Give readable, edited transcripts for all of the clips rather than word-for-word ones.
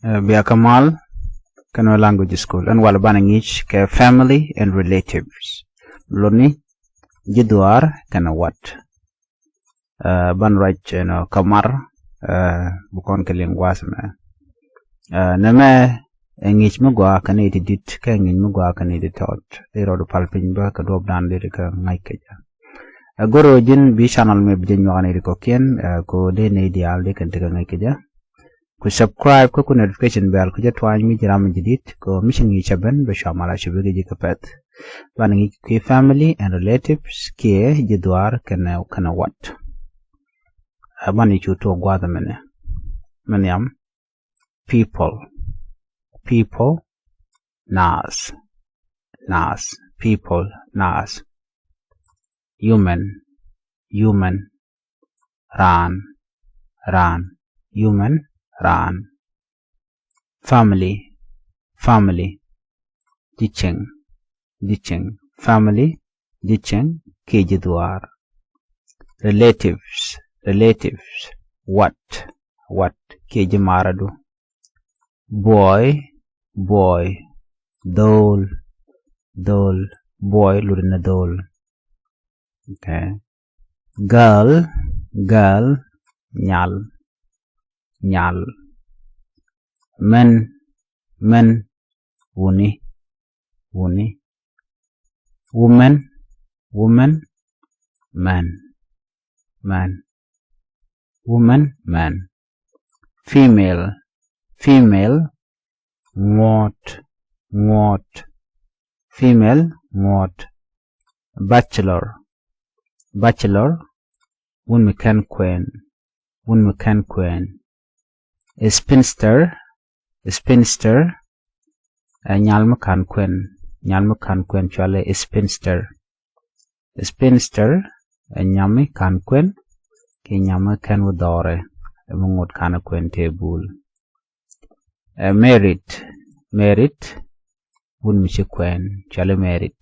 Bia Kamal, Kano Language School, and Walabanangich, family and relatives. Loni, Jiduar, Kana what? Ban right, Kamar, Bukon Kaling Wasme. Name, Engich Mugwa, Kanadi dit, Kang in Mugwa, Kanadi taught. They wrote a palpin back, a drop down lyrica, Maikaja. A guru jin B channel may be genuine cocaine, go de Nadial, they can take a Maikaja. Ku subscribe ku notification bell ku jatwany mi jiram jidit ko mission yi chaben be shamala shibege jikapet bangi ki family and relatives ki jidwar kana what bani chuto gwada mene people nas people nas human ran human ran family ditching family ditching kejidwar relatives what kejimaradu boy dole boy lurina dole okay girl nyal men wuni woman man woman man female ngot female ngot bachelor wun mekan queen spinster nyalma kan queen chale spinster nyami kan queen ki nyama kan wudore mungot kan queen table merit wun miche queen chale merit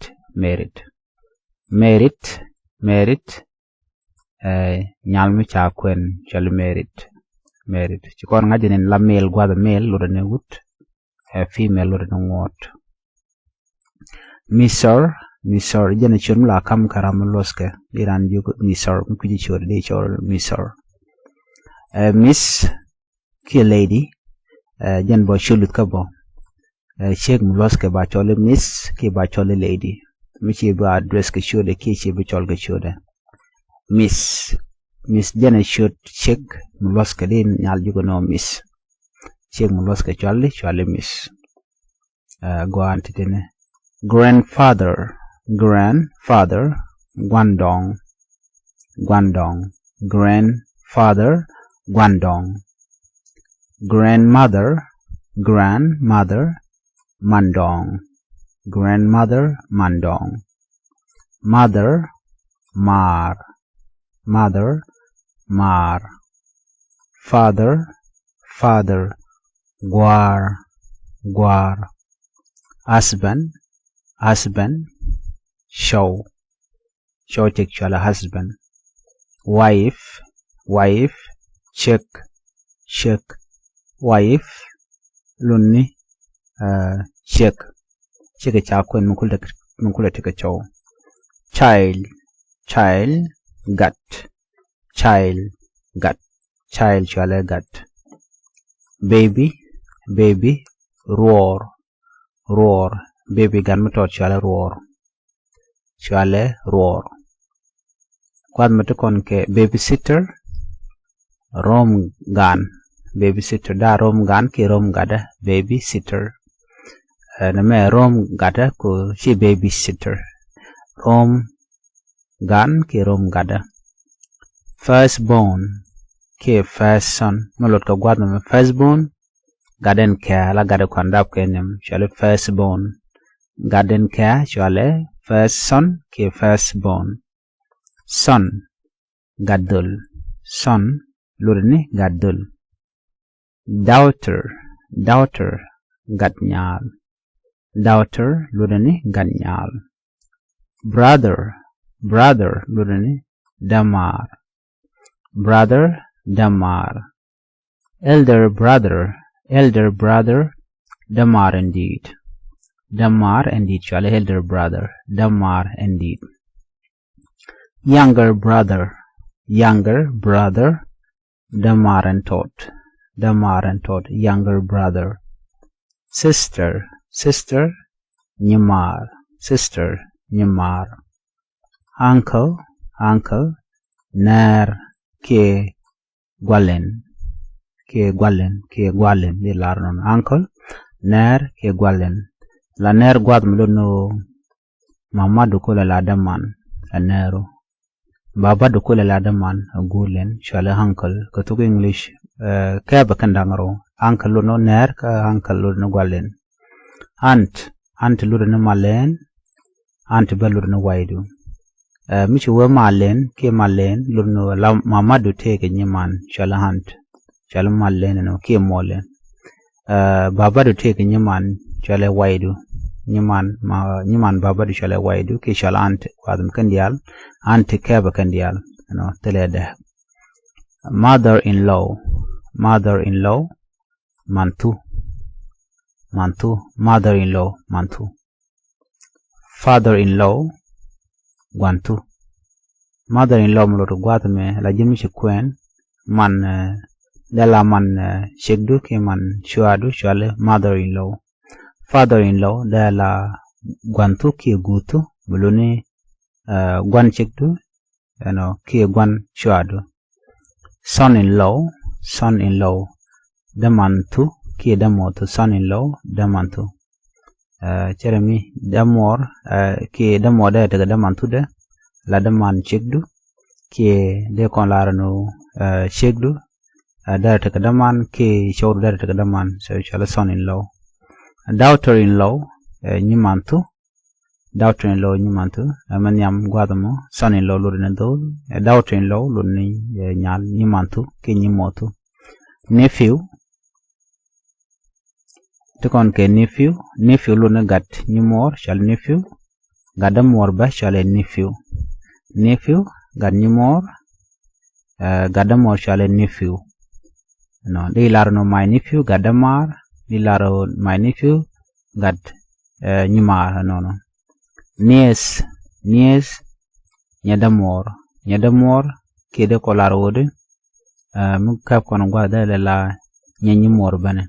nyalmi cha queen chale merit chikon ngajinin la male gwa the male lurene wut female lurene ngot misor jene churm la kam karam loske iran yugo misor mkuji chur de chor misor miss ki lady jen bo chulut ka bo chek loske ba chole miss ki ba chole lady michi ba address ke chode ki chi ba chol ke chode miss jene shoot check loske din nyal yugo no miss check loske chole miss go antitene grandfather Guangdong grandfather Guangdong grandmother Mandong mother Mar father Gwar husband show textual husband wife check wife lunni check cha kwen mukula tika chow child gut chale gut baby roar baby gan mutot chale roar kwad mutukon ke babysitter rom gan babysitter da rom gan ki rom gada babysitter name rom gada ko si babysitter rom gan ki rom gada firstborn ke first son malot ka gwad me firstborn garden care la gada kwandap kenyam chale firstborn garden care chale first son ke firstborn son gadul son lurni gadul daughter gadnyal lurni gadnyal brother lurni damar elder brother elder brother damar indeed shall elder brother damar indeed younger brother damar and tot younger brother sister nyamar uncle ner ke gwalen di larnon uncle ner ke gwalen la ner gwad mlono mama dukola la daman anero baba dukola la daman agulen shale uncle katuk english ke bakandangro uncle lono ner ka uncle lono gwalen aunt lono malen aunt lono waidu michi we malen ke malen lono la mama du teke nyiman shale aunt shale malen no ke molen baba du teke nyiman shale waidu nyiman baba du shale waidu ke shale aunt wadum kandial aunt ke bakandial no telede mother in law mantu mother in law mantu father in law gwantu mother in law mlo gwatme la jimi shikwen man dala man shegdu ke man shuadu shale mother in law father in law dala gwantu ke gutu buluni gwan shegdu ke gwan shuadu son in law damantu ke damotu son in law damantu Jeremy damor ke damo da daga damantu da la daman shegdu ke de kon larano shegdu da daga daman ke shawru da daga daman so shala son in law daughter in law nyimantu amanyam gwadamo son in law lurina do daughter in law lurni nyal nyimantu ke nyimotu nephew tukon ke nephew lurna gat nyimor shal nephew gadamor ba shal nephew gad nyimor gadamor shal nephew no de larno my nephew gadamar de laro my nephew gad nyimar no niece nyadamor kede ko larode mu kap kon gwada la nyanyimor bane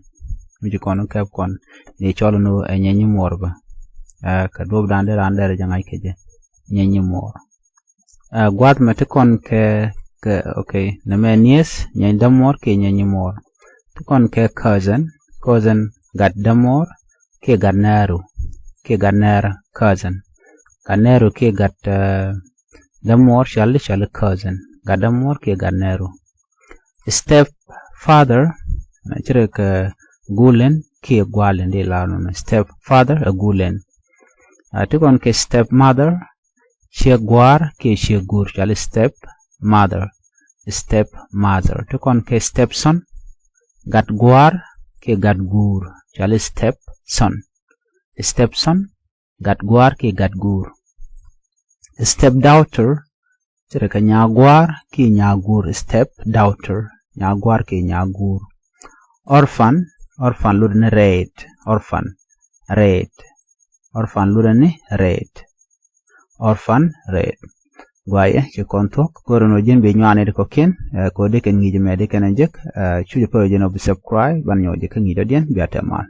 mi kono kap kon ne cholono nyanyimor ba ka dob dande jangai keje nyanyimor gwad mate kon ke okay na me niece nyandamor ke nyanyimor to kon ke cousin gad damor ke ganero cousin ganero ke gat damor shal cousin gadamor ke ganero step father chere ke gulen ke gwalen de lano step father a gulen to kon ke step mother she gwar ke she gur shal step mother to kon ke step son gat gwar ke gat gur shal step son gat gwar ke gat gur step daughter chere ka nyagwar ke nyagur step daughter nyagwar ke nyagur orphan ludne red orphan ludne red gwaye ke kontok korono jembe nyane de koken ko de ken ngije mede ken jek chuje pro jeno subscribe ban nyoje kan ngido den biata man